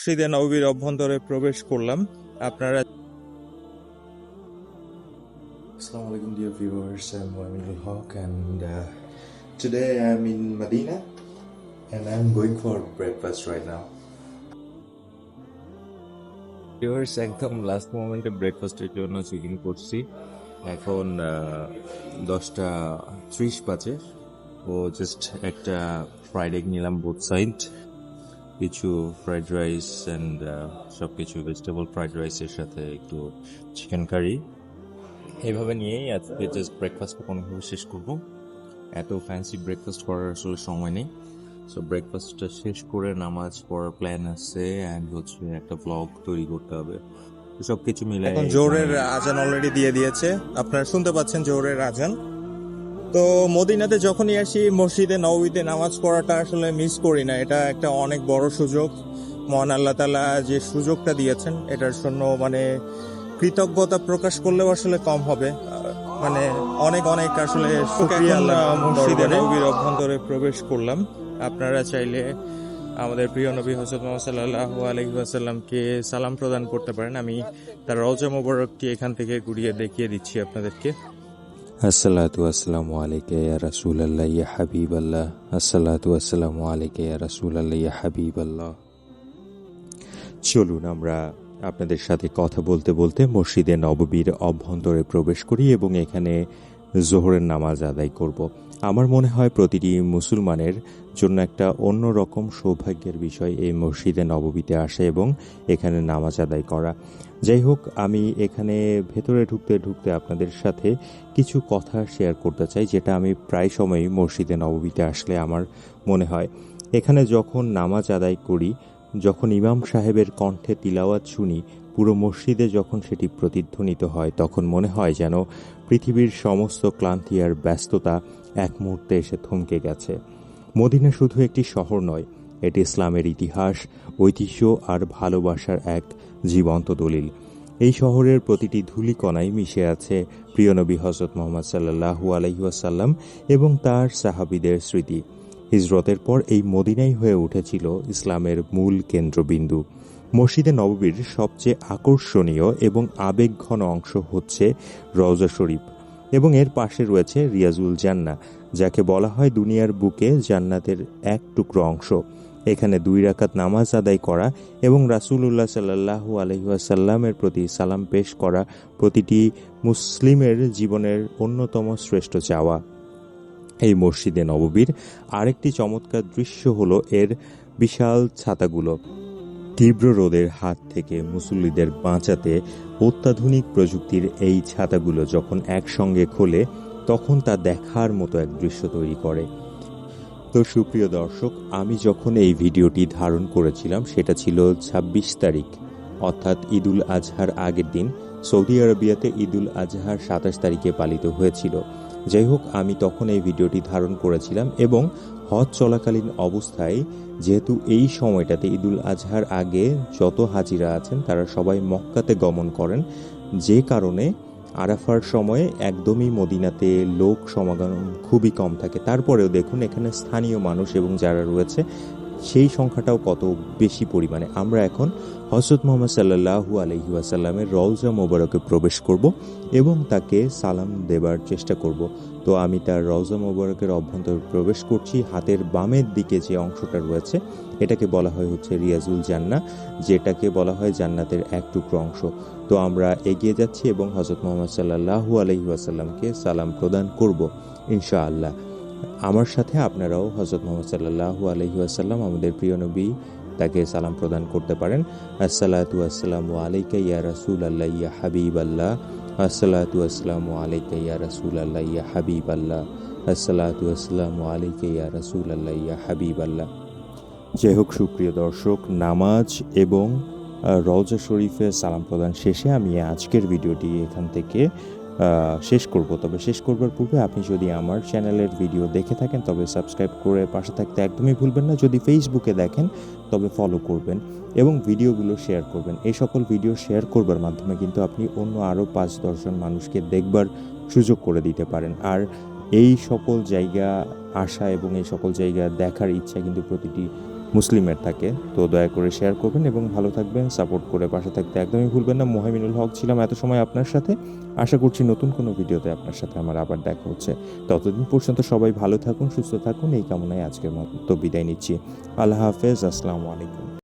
মসজিদে নববীর অভ্যন্তরে প্রবেশ করলাম। আপনারা Assalamu alaikum dear viewers, I'm Mohamed Haq and today I'm in Medina and I'm going for breakfast right now. Viewers একদম লাস্ট মোমেন্টে ব্রেকফাস্টের জন্য চেকিং করছি। এখন 10:30 বাজে। ও জাস্ট একটা ফ্রাইড এগ নিলাম বোথ সাইড, কিছু ফ্রাইড রাইস অ্যান্ড সব কিছু ভেজিটেবল ফ্রাইড রাইসের সাথে একটু চিকেন কারি। এইভাবে নিয়েই আজকে জাস্ট ব্রেকফাস্টটা কোনোভাবে শেষ করবো। এত ফ্যান্সি ব্রেকফাস্ট করার আসলে সময় নেই। সো ব্রেকফাস্টটা শেষ করে নামাজ পড়ার প্ল্যান আছে অ্যান্ড হচ্ছে একটা ব্লগ তৈরি করতে হবে। সব কিছু মিলে এখন জোহরের আজান অলরেডি দিয়ে দিয়েছে, আপনারা শুনতে পাচ্ছেন জোহরের আজান। তো মদিনাতে যখনই আসি মসজিদে নববীতে নামাজ পড়াটা আসলে মিস করি না। এটা একটা অনেক বড় সুযোগ, মহান আল্লাহ তাআলা যে সুযোগটা দিয়েছেন এটার জন্য কৃতজ্ঞতা প্রকাশ করলেও আসলে কম হবে। অনেক অনেক আসলে শুকরিয়া আল্লাহ। মসজিদে নববীর অভ্যন্তরে প্রবেশ করলাম। আপনারা চাইলে আমাদের প্রিয় নবী হযরত মুহাম্মদ সাল্লাল্লাহু আলাইহি ওয়াসাল্লামকে সালাম প্রদান করতে পারেন। আমি তার রওজা মোবারকটি এখান থেকে ঘুরিয়ে দেখিয়ে দিচ্ছি আপনাদেরকে। আসসালাতু আসসালামু আলাইকা ইয়া রাসূলুল্লাহ ইয়া হাবিবাল্লাহ। আসসালাতু আসসালামু আলাইকা ইয়া রাসূলুল্লাহ ইয়া হাবিবাল্লাহ। চলুন আমরা আপনাদের সাথে কথা বলতে বলতে মসজিদে নববীর অভ্যন্তরে প্রবেশ করি এবং এখানে জোহরের নামাজ আদায় করব। আমার মনে হয় প্রতিটি মুসলমানের জন্য একটা অন্যরকম সৌভাগ্যের বিষয় এই মসজিদে নববীতে আসা এবং এখানে নামাজ আদায় করা। যাই হোক, আমি এখানে ভেতরে ঢুকতে ঢুকতে আপনাদের সাথে কিছু কথা শেয়ার করতে চাই, যেটা আমি প্রায় সময়ই মসজিদে নববীতে আসলে আমার মনে হয়। এখানে যখন নামাজ আদায় করি, যখন ইমাম সাহেবের কণ্ঠে তিলাওয়াত শুনি, পুরো মসজিদে যখন সেটি প্রতিধ্বনিত হয়, তখন মনে হয় যেন পৃথিবীর সমস্ত ক্লান্তি আর ব্যস্ততা এক মুহূর্তে এসে থমকে গেছে। মদিনা শুধু একটি শহর নয়, এটি ইসলামের ইতিহাস, ঐতিহ্য আর ভালোবাসার এক জীবন্ত দলিল। এই শহরের প্রতিটি ধূলিকণায় মিশে আছে প্রিয় নবী হযরত মুহাম্মদ সাল্লাল্লাহু আলাইহি ওয়াসাল্লাম এবং তার সাহাবীদের স্মৃতি। হিজরতের পর এই মদিনাই হয়ে উঠেছিল ইসলামের মূল কেন্দ্রবিন্দু। মসজিদে নববীর সবচেয়ে আকর্ষণীয় এবং আবেগঘন অংশ হচ্ছে রওজা শরীফ এবং এর পাশে রয়েছে রিয়াজুল জান্নাহ, যাকে বলা হয় দুনিয়ার বুকে জান্নাতের এক টুকরো অংশ। এখানে 2 রাকাত নামাজ আদায় করা এবং রাসূলুল্লাহ সাল্লাল্লাহু আলাইহি ওয়াসাল্লামের প্রতি সালাম পেশ করা প্রতিটি মুসলিমের জীবনের অন্যতম শ্রেষ্ঠ চাওয়া। এই মসজিদে নববীর আরেকটি চমৎকার দৃশ্য হলো এর বিশাল ছাতাগুলো। তীব্র রোদের হাত থেকে মুসল্লিদের বাঁচাতে অত্যাধুনিক প্রযুক্তির এই ছাতাগুলো যখন একসঙ্গে খোলে, তখন তা দেখার মতো এক দৃশ্য তৈরি করে। তো সুপ্রিয় দর্শক, আমি যখন এই ভিডিওটি ধারণ করেছিলাম সেটা ছিল 26 তারিখ, অর্থাৎ ঈদুল আজহার আগের দিন। সৌদি আরবিয়াতে ঈদুল আজহার 27 তারিখে পালিত হয়েছিল। যাই হোক, আমি তখন এই ভিডিওটি ধারণ করেছিলাম এবং হজ চলাকালীন অবস্থায়, যেহেতু এই সময়টাতে ঈদুল আজহার আগে যত হাজিরা আছেন তারা সবাই মক্কাতে গমন করেন, যে কারণে আরাফার সময়ে একদমই মদিনাতে লোক সমাগম খুবই কম থাকে। তারপরেও দেখুন এখানে স্থানীয় মানুষ এবং যারা রয়েছে সেই সংখ্যাটাও কত বেশি পরিমাণে। আমরা এখন হযরত মুহাম্মদ সাল্লাল্লাহু আলাইহি ওয়াসাল্লামের রওজা মোবারকে প্রবেশ করব এবং তাকে সালাম দেবার চেষ্টা করব। তো আমি তার রওজা মোবারকের অভ্যন্তরে প্রবেশ করছি। হাতের বামের দিকে যে অংশটা রয়েছে এটাকে বলা হয় হচ্ছে রিয়াজুল জান্নাহ, যেটাকে বলা হয় জান্নাতের এক টুকরো অংশ। তো আমরা এগিয়ে যাচ্ছি এবং হযরত মুহাম্মদ সাল্লাল্লাহু আলাইহি ওয়াসাল্লামকে সালাম প্রদান করব ইনশাআল্লাহ। আমার সাথে আপনারাও হযরত মুহাম্মদ সাল্লাল্লাহু আলাইহি ওয়াসাল্লাম, আমাদের প্রিয় নবী, তাকে সালাম প্রদান করতে পারেন। আসসালাতু আসসালামু আলাইকা ইয়া রাসূলুল্লাহ ইয়া হাবিবাল্লাহ। আসসালাতু আসসালামু আলাইকা ইয়া রাসূলুল্লাহ ইয়া হাবিবাল্লাহ। আসসালাতু আসসালামু আলাইকা ইয়া রাসূলুল্লাহ ইয়া হাবিবাল্লাহ। যাই হোক সুপ্রিয় দর্শক, নামাজ এবং রওজা শরীফে সালাম প্রদান শেষে আমি আজকের ভিডিওটি এখান থেকে শেষ করব। তবে শেষ করবার পূর্বে আপনি যদি আমার চ্যানেলের ভিডিও দেখে থাকেন তবে সাবস্ক্রাইব করে পাশে থাকতে একদমই ভুলবেন না। যদি ফেসবুকে দেখেন তবে ফলো করবেন এবং ভিডিওগুলো শেয়ার করবেন। এই সকল ভিডিও শেয়ার করবার মাধ্যমে কিন্তু আপনি অন্য আরও 5-10 জন মানুষকে দেখবার সুযোগ করে দিতে পারেন। আর এই সকল জায়গা আসা এবং এই সকল জায়গা দেখার ইচ্ছা কিন্তু প্রতিটি মুসলিমের থাকে। তো দয়া করে শেয়ার করবেন এবং ভালো থাকবেন, সাপোর্ট করে পাশে থাকতে একদমই ভুলবেন না। মোহামিনুল হক ছিলাম এত সময় আপনার সাথে। আশা করছি নতুন কোনো ভিডিওতে আপনার সাথে আমার আবার দেখা হচ্ছে। ততদিন পর্যন্ত সবাই ভালো থাকুন, সুস্থ থাকুন, এই কামনায় আজকের মতো বিদায় নিচ্ছি। আল্লাহ হাফেজ, আসসালামু আলাইকুম।